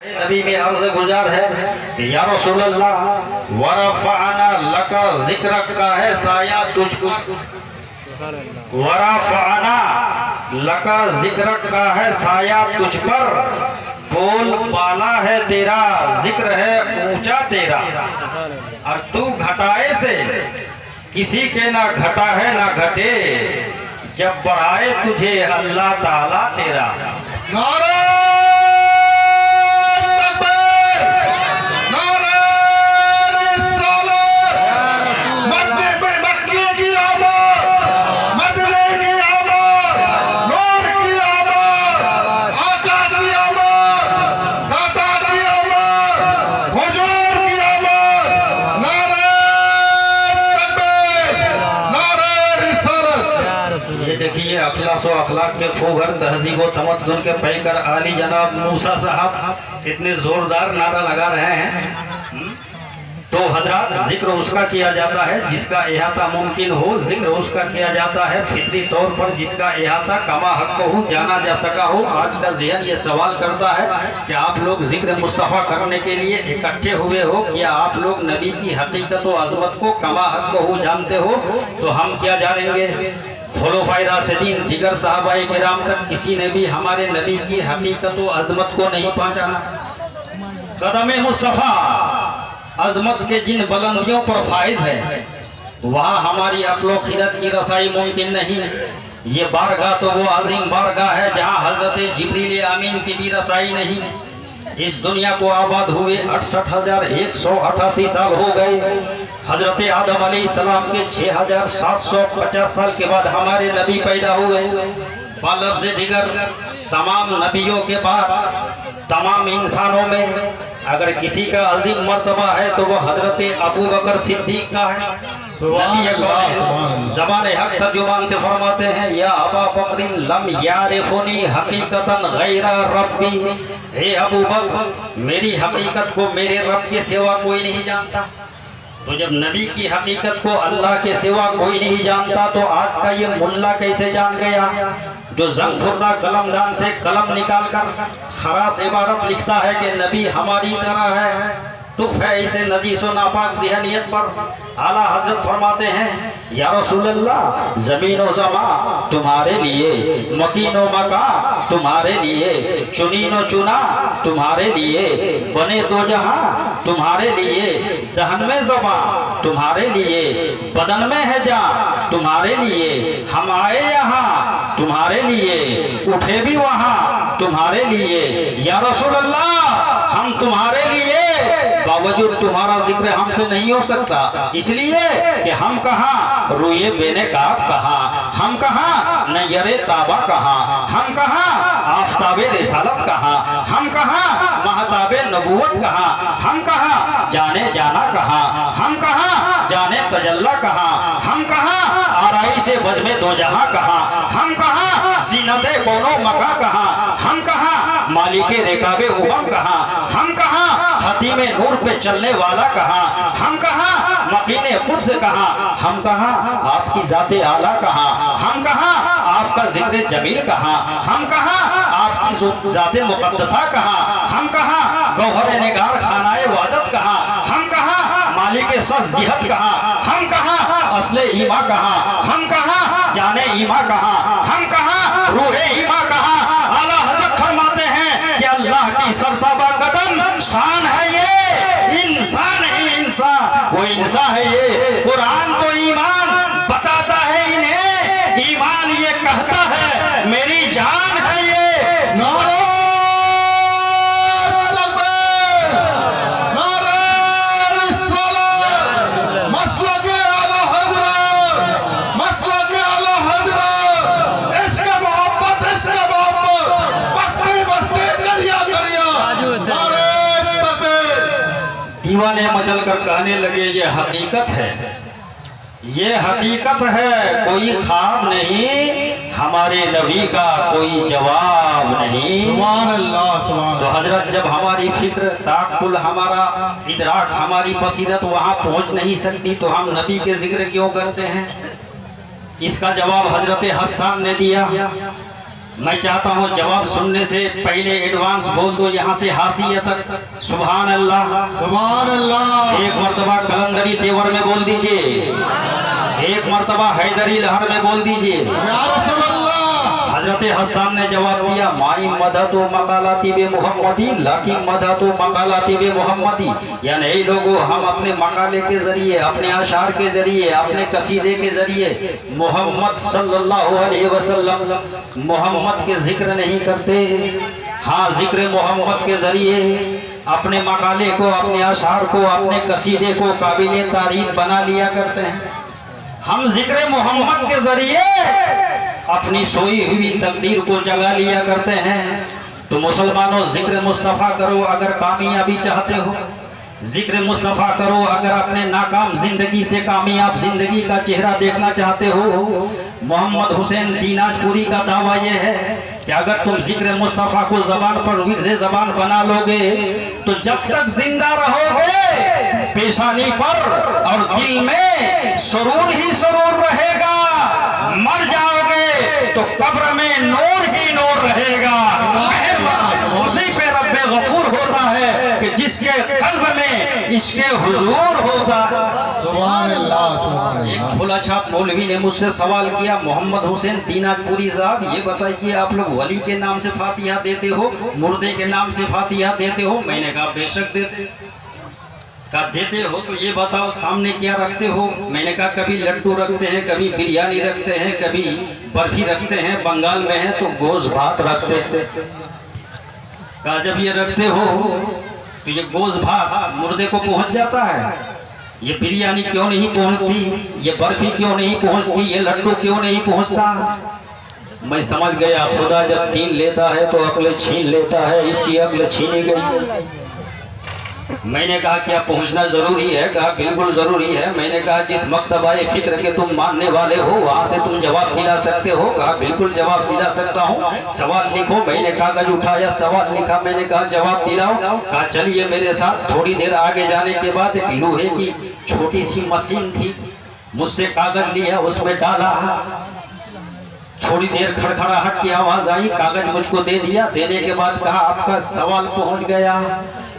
नबी में अर्ज़ गुजार है या रसूल अल्लाह वरफ़अना लका ज़िक्रक का है साया तुझको, वरफ़अना लका ज़िक्रक का है साया तुझ पर, बोल बाला है तेरा जिक्र है ऊंचा तेरा, और तू घटाए से किसी के ना घटा है ना घटे, जब बढ़ाए तुझे अल्लाह ताला तेरा। देखिए अखलास व अखलाक के फोगर तहजीब व तमद्दुन के पैकर आली जनाब मूसा साहब इतने जोरदार नारा लगा रहे हैं। तो हजरात जिक्र उसका किया जाता है जिसका इहाता मुमकिन हो, जिक्र उसका किया जाता है फितरी तौर पर जिसका इहाता कमा हक हो, जाना जा सका हो। आज का ज़हन ये सवाल करता है कि आप लोग जिक्र मुस्तफ़ा करने के लिए इकट्ठे हुए हो, क्या आप लोग नबी की हकीकत व अज़मत को कमा हक हो जानते हो? तो हम क्या जानेंगे? खुलफ़ाए राशिदीन दिगर सहाबाए किराम तक किसी ने भी हमारे नबी की हकीकत व अज़मत को नहीं पहचाना। कदम मुस्तफ़ा अज़मत के जिन बुलंदियों पर फाइज है वहाँ हमारी अक्ल खिरत की रसाई मुमकिन नहीं। ये बारगाह तो वो अजीम बारगाह है जहाँ हज़रत जिब्रील आमीन की भी रसाई नहीं। इस दुनिया को आबाद हुए 68,188 साल हो गए। हजरत आदम अलैहिस्सलाम के 6,750 साल के बाद हमारे नबी पैदा हुए। लफ्ज़ दिगर तमाम नबियों के बाद तमाम इंसानों में अगर किसी का अजीम मर्तबा है तो वह हजरत अबू बकर सिद्दीक का है। ज़बान हक तर्जुमान से फरमाते हैं या अबा बकर लम यारिफुनी हकीकतन गैरा रब्बी, हे अबू बकर मेरी हकीकत को मेरे रब के सिवा कोई नहीं जानता। तो जब नबी की हकीकत को अल्लाह के सिवा कोई नहीं जानता तो आज का ये मुल्ला कैसे जान गया जो जंग खुर्दा कलमदान से कलम निकाल कर खरास इबारत लिखता है कि नबी हमारी तरह है। तुफ है इसे नजीस व नापाक ज़हनियत पर। आला हजरत फरमाते हैं या रसूल अल्लाह ज़मीन व ज़मा तुम्हारे लिए, मकीन व मका तुम्हारे लिए, चुनीन व चुना तुम्हारे लिए, बने दो जहां तुम्हारे लिए, दहन में ज़बा तुम्हारे लिए, बदन में है जान तुम्हारे लिए, हम आए यहाँ तुम्हारे लिए, उठे भी वहाँ तुम्हारे लिए। या रसूल अल्लाह हम तुम्हारे लिए, बावजूद तुम्हारा जिक्र हमसे नहीं हो सकता, इसलिए कि हम कहाँ रुए बेनकाब कहाँ, हम कहाँ नयरे ताबा कहाँ, हम कहाँ आफताबे रिसालत कहाँ, हम कहाँ महताबे नबूवत कहाँ, हम कहाँ जाने जाना कहाँ, हम कहाँ जाने तजल्ला कहाँ, हम कहाँ आराई से बज़्मे दो जहां कहाँ, हम कहाँ जीनते कोनो मका कहाँ, हम कहाँ मालिके रेकाबे उमम कहाँ, हम कहाँ हतीमे नूर पे चलने वाला कहाँ, हम कहाँ मकीने कुद्स कहाँ, हम कहाँ आपकी जाते आला कहाँ, हम कहाँ आपका जिक्र जमील कहाँ, हम कहाँ आपकी जाते मुक़द्दसा कहाँ, हम कहाँ गौहर निगार खानाए वादत कहाँ, हम कहाँ मालिके सस जिहत कहाँ, हम कहाँ असले ईमा कहाँ, हम कहाँ जाने ईमा कहाँ, हम कहाँ रूहे ईमा कहाँ। आला हज़रत फरमाते हैं कि अल्लाह की सरतबा कदम शान है ये, इंसान ही इंसान, वो इंसान है ये। कुरान तो ईमान बताता है इन्हें, ईमान ये कहता है मेरी जान है ये। दीवाने मचल कर कहने लगे ये हकीकत है, ये हकीकत है, कोई ख्वाब नहीं, हमारे नबी का कोई जवाब नहीं। सुभान अल्लाह सुभान। तो हजरत जब हमारी फिक्र ताकुल हमारा इदराक हमारी बसीरत वहाँ पहुँच नहीं सकती तो हम नबी के जिक्र क्यों करते हैं? इसका जवाब हजरत हसन ने दिया मैं चाहता हूँ जवाब सुनने से पहले एडवांस बोल दो यहाँ से हाशिया तक सुभान अल्लाह। सुभान अल्लाह। एक मर्तबा कलंदरी तेवर में बोल दीजिए, एक मर्तबा हैदरी लहर में बोल दीजिए। या रसूल अल्लाह। हजरत हसन ने जवाब दिया, माई मदद मकालाती बे मोहम्मदी लाकिन मदद मकालाती बे मोहम्मदी, यानी ये लोगों हम अपने मकाले के जरिए, अपने अशार के जरिए, अपने कसीदे के जरिए मोहम्मद सल्लल्लाहु अलैहि वसल्लम मोहम्मद के जिक्र नहीं करते। हाँ, जिक्र मोहम्मद के जरिए अपने मकाले को, अपने अशार को, अपने कसीदे को काबिल तारीफ बना लिया करते हैं। हम जिक्र मोहम्मद के जरिए अपनी सोई हुई तकदीर को जगा लिया करते हैं। तो मुसलमानों, जिक्र मुस्तफ़ा करो अगर कामयाबी चाहते हो, जिक्र मुस्तफ़ा करो अगर अपने नाकाम जिंदगी से कामयाब जिंदगी का चेहरा देखना चाहते हो। मोहम्मद हुसैन दीनाजपुरी का दावा यह है कि अगर तुम जिक्र मुस्तफ़ा को जबान पर विर्दे जबान बना लोगे तो जब तक जिंदा रहोगे पेशानी पर और दिल में सुरूर ही सुरूर रहेगा, मर जाओगे तो कब्र में नूर ही नूर रहेगा। उसी पे रब्बे गफूर होता है कि जिसके कल्ब में इसके हुजूर होता। सुभान अल्लाह, सुभान अल्लाह। एक झोला छाप मौलवी ने मुझसे सवाल किया, मोहम्मद हुसैन दीनाजपुरी साहब ये बताइए आप लोग वली के नाम से फातिहा देते हो, मुर्दे के नाम से फातिहा देते हो? मैंने कहा बेशक देते। कहा देते हो तो ये बताओ सामने क्या रखते हो? मैंने कहा कभी लड्डू रखते हैं, कभी बिरयानी रखते हैं, कभी बर्फी रखते हैं, बंगाल में है तो गोश्त भात रखते हैं। कहा जब ये रखते हो तो ये गोश्त भात मुर्दे को पहुंच जाता है, ये बिरयानी क्यों नहीं पहुंचती, ये बर्फी क्यों नहीं पहुंचती, ये लड्डू क्यों नहीं पहुंचता? मैं समझ गया खुदा जब तीन लेता है तो अक्ल छीन लेता है, इसकी अक्ल छीनी गई। मैंने कहा क्या पहुंचना जरूरी है? कहा बिल्कुल जरूरी है। मैंने कहा जिस मक्तबाए फिक्र के तुम मानने वाले हो वहां से तुम जवाब दिला सकते हो? कहा बिल्कुल जवाब दिला सकता हूँ। सवाल लिखो। मैंने कागज उठाया, सवाल लिखा, मैंने कहा जवाब दिलाओ। कहा चलिए मेरे साथ। थोड़ी देर आगे जाने के बाद एक लोहे की छोटी सी मशीन थी, मुझसे कागज लिया, उसमें डाला, थोड़ी देर खड़खड़ाहट की आवाज आई, कागज मुझको दे दिया। देने के बाद कहा आपका सवाल पहुंच गया।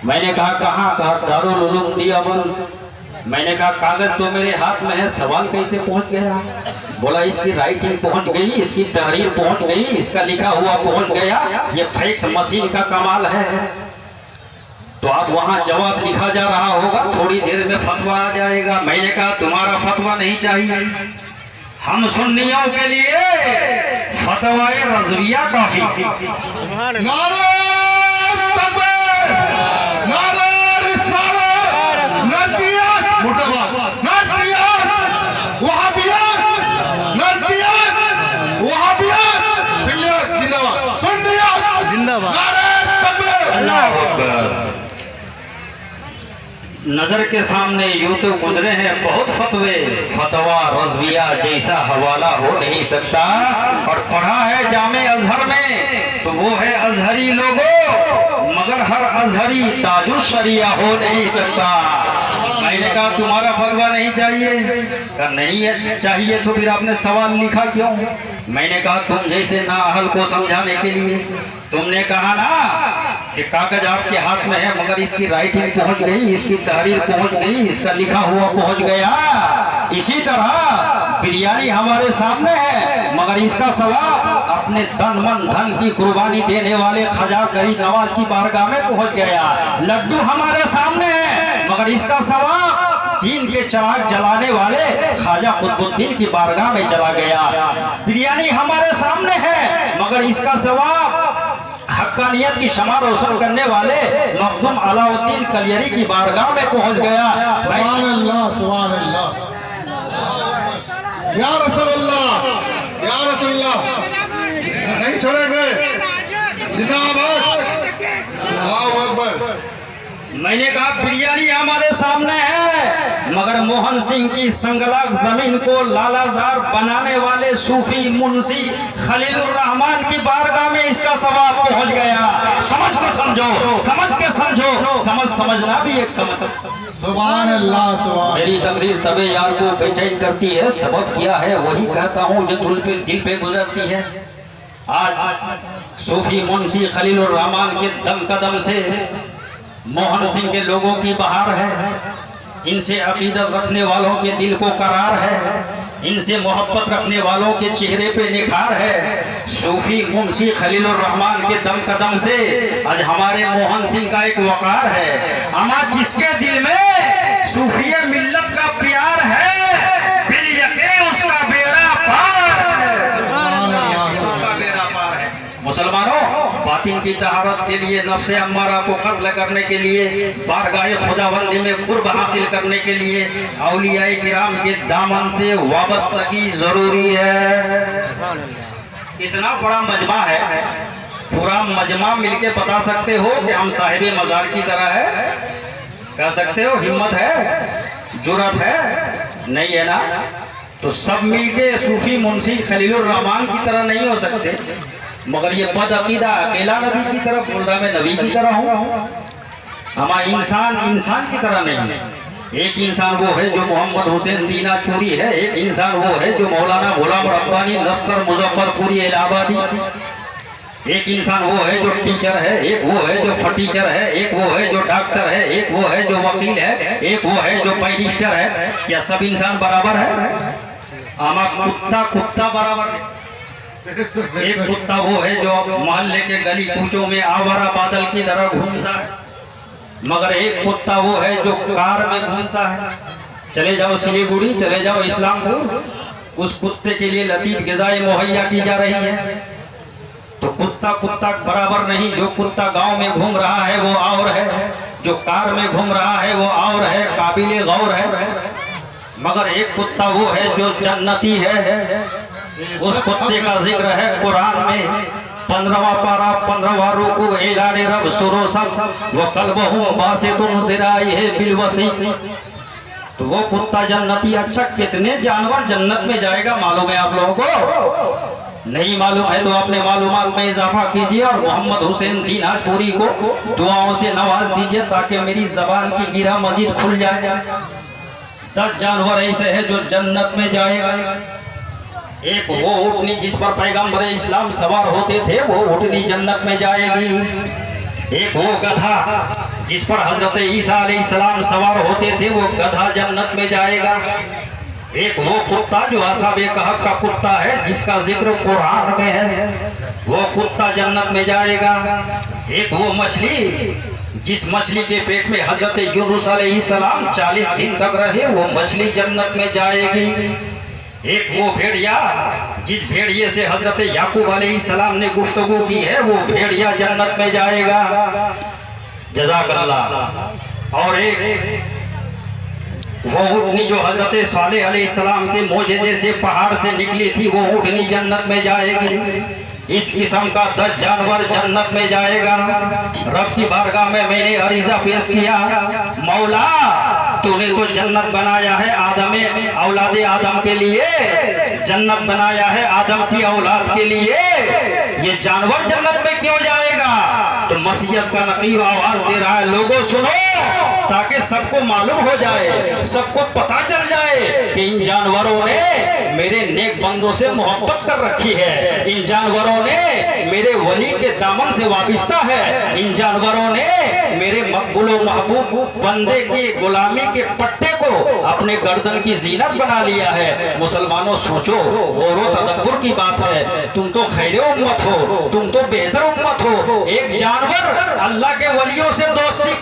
मैंने कहा कहाँ? कहा दारुल उलूम देवबंद। मैंने कहा कागज तो मेरे हाथ में है, सवाल कैसे पहुंच गया? बोला इसकी राइटिंग पहुंच गई, इसकी तहरीर पहुंच गई, इसका लिखा हुआ पहुंच गया। ये फैक्स मशीन का कमाल है। तो अब वहां जवाब लिखा जा रहा होगा, थोड़ी देर में फतवा आ जाएगा। मैंने कहा तुम्हारा फतवा नहीं चाहिए, हम सुन्नियों के लिए फतवाए रज़विया काफी। नारे तकबीर, नारे रिसालत, नदियत, मुर्दाबाद, नदियत, वहाबियत, नदियत, वहाबियत, सुन्नियत जिंदाबाद, सुन्नियत जिंदाबाद, नारे तकबीर, अल्लाह अकबर। नजर के सामने यूं तो गुजरे हैं बहुत फतवे, फतवा रज़विया जैसा हवाला हो नहीं सकता। और पढ़ा है जामे अजहर में तो वो है अजहरी लोगों, मगर हर अजहरी ताजु शरिया हो नहीं सकता। मैंने कहा तुम्हारा फतवा नहीं चाहिए? कहा नहीं है चाहिए। तो फिर आपने सवाल लिखा क्यों? मैंने कहा तुम जैसे नाअहल को समझाने के लिए। तुमने कहा ना कि कागज आपके हाथ में है, मगर इसकी राइटिंग पहुंच गई, इसकी तहरीर पहुंच गई, इसका लिखा हुआ पहुंच गया। इसी तरह बिरयानी हमारे सामने है, मगर इसका सवाब अपने तन मन धन की कुर्बानी देने वाले ख्वाजा गरीब नवाज की बारगाह में पहुंच गया। लड्डू हमारे सामने है, मगर इसका सवाब दीन के चिराग जलाने वाले ख्वाजा कुतुबुद्दीन की बारगाह में चला गया। बिरयानी हमारे सामने है, मगर इसका सवाब हक्कानियत की शमा रोशन करने वाले मखदूम अलाउद्दीन कलियरी की बारगाह में पहुंच गया। सुभान अल्लाह, सुभान अल्लाह, या रसूल अल्लाह, या रसूल अल्लाह, नहीं छोड़े गए, जिंदाबाद, अल्लाहू अकबर। मैंने कहा बिरयानी हमारे सामने है, मगर मोहन सिंह की संगलाक जमीन को लालाजार बनाने वाले सूफी मुंशी खलीलुर रहमान की बारगाह में इसका सवाब पहुंच गया। समझ कर समझो, समझ के समझो, समझना भी एक समझ। सुभान अल्लाह, सुभान। मेरी तकरीर तबे यार को बेचैन करती है, सबक किया है वही कहता हूँ जो दिल पे गुजरती है। आज सूफी मुंशी खलीलुर रहमान के दम कदम से मोहन सिंह के लोगों की बहार है, इनसे अकीदत रखने वालों के दिल को करार है, इनसे मोहब्बत रखने वालों के चेहरे पे निखार है। सूफी मुंशी खलीलुर रहमान के दम कदम से आज हमारे मोहन सिंह का एक वकार है। अमा जिसके दिल में सूफी मिल्लत का प्यार है, बिल यकीन उसका बेड़ा पार है। मुसलमानों, बातिन की तहारत के लिए, नफ्से अम्मारा को कत्ल करने के लिए, बारगाह खुदाबंदी में कुर्ब हासिल करने के लिए औलियाए किराम के दामन से वाबस्तगी जरूरी है। इतना बड़ा मजमा है, पूरा मजमा मिलके बता सकते हो कि हम साहिब मजार की तरह है? कह सकते हो? हिम्मत है, जुर्रत है? नहीं है ना? तो सब मिलके सूफी मुंशी खलीलुर रहमान की तरह नहीं हो सकते। मगर ये बद अकीदा अकेला नबी की तरफ बोल रहा, मैं नबी की तरह हूँ। हमारा इंसान की तरह नहीं। एक इंसान वो है जो मोहम्मद हुसैन दीनाचूरी है, एक इंसान वो है जो मौलाना गुलाम रब्बानी नस्तर मुजफ्फरपुरी इलाहाबादी, एक इंसान वो है जो टीचर है, एक वो है जो फटीचर है, एक वो है जो डॉक्टर है, एक वो है जो वकील है, एक वो है जो बैरिस्टर है। क्या सब इंसान बराबर है? हमारा कुत्ता बराबर है। एक कुत्ता वो है जो मोहल्ले के गली कूचों में आवारा बादल की तरह घूमता है, मगर एक कुत्ता वो है जो कार में घूमता है। चले जाओ सिलीगुड़ी, चले जाओ इस्लामपुर, उस कुत्ते के लिए लतीफ ग़िज़ाएं मुहैया की जा रही है। तो कुत्ता बराबर नहीं। जो कुत्ता गांव में घूम रहा है वो और है, जो कार में घूम रहा है वो और है, काबिले गौर है। मगर एक कुत्ता वो है जो जन्नती है। उस कुत्ते का जिक्र है कुरान में 15वां पारा 15वां रुकू, एलाने रब सुरो सब वो कल्बहु बासितुन ज़िराइहि बिलवसी। तो वो कुत्ता जन्नती। अच्छा, कितने जानवर जन्नत में जाएगा मालूम है आप लोगों को? नहीं मालूम है तो अपने मालूमात में इजाफा कीजिए और मोहम्मद हुसैन दीनाचूरी को दुआओं से नवाज दीजिए ताकि मेरी जबान की गिरा मजीद खुल जाए। 10 जानवर ऐसे हैं जो जन्नत में जाएगा। एक वो ऊँटनी जिस पर पैगंबर इस्लाम सवार होते थे, वो ऊँटनी जन्नत में जाएगी। एक वो गधा जिस पर हजरत ईसा अलैहिस्सलाम सवार होते थे, वो गधा जन्नत में जाएगा। एक वो कुत्ता जो असहाबे कहफ का कुत्ता है, जिसका जिक्र कुरान में है, वो कुत्ता जन्नत में जाएगा। एक वो मछली जिस मछली के पेट में हजरत यूनुस अलैहिस्सलाम 40 दिन तक रहे, वो मछली जन्नत में जाएगी। एक वो भेड़िया जिस भेड़िए से हजरत याकूब अलैहिस्सलाम ने गुफ्तगू की है, वो भेड़िया जन्नत में जाएगा। जज़ाकल्लाह। और एक वो ऊँटनी जो हजरत सालेह अलैहिस्सलाम के मोजज़े से पहाड़ से निकली थी, वो ऊँटनी जन्नत में जाएगी। इस किस्म का 10 जानवर जन्नत में जाएगा। रब की बारगाह में मैंने अरीजा पेश किया, मौला तूने तो जन्नत बनाया है औलादे आदम के लिए, जन्नत बनाया है आदम की औलाद के लिए, ये जानवर जन्नत में क्यों जाएगा? तो मसीहत का नकीब आवाज दे रहा है, लोगों सुनो, ताकि सबको मालूम हो जाए, सबको पता चल जाए कि इन जानवरों ने मेरे नेक बंदों से मोहब्बत कर रखी है, इन जानवरों ने मेरे वली के दामन से वाबिस्ता है, इन जानवरों ने मेरे मकबूल व महबूब बंदे की गुलामी के पट्टे को अपने गर्दन की जीनत बना लिया है। मुसलमानों सोचो, गौर व तदब्बुर की बात है। तुम तो खैर उम्मत हो, तुम तो बेहतर उम्मत हो। एक जानवर अल्लाह के वलियों से दोस्ती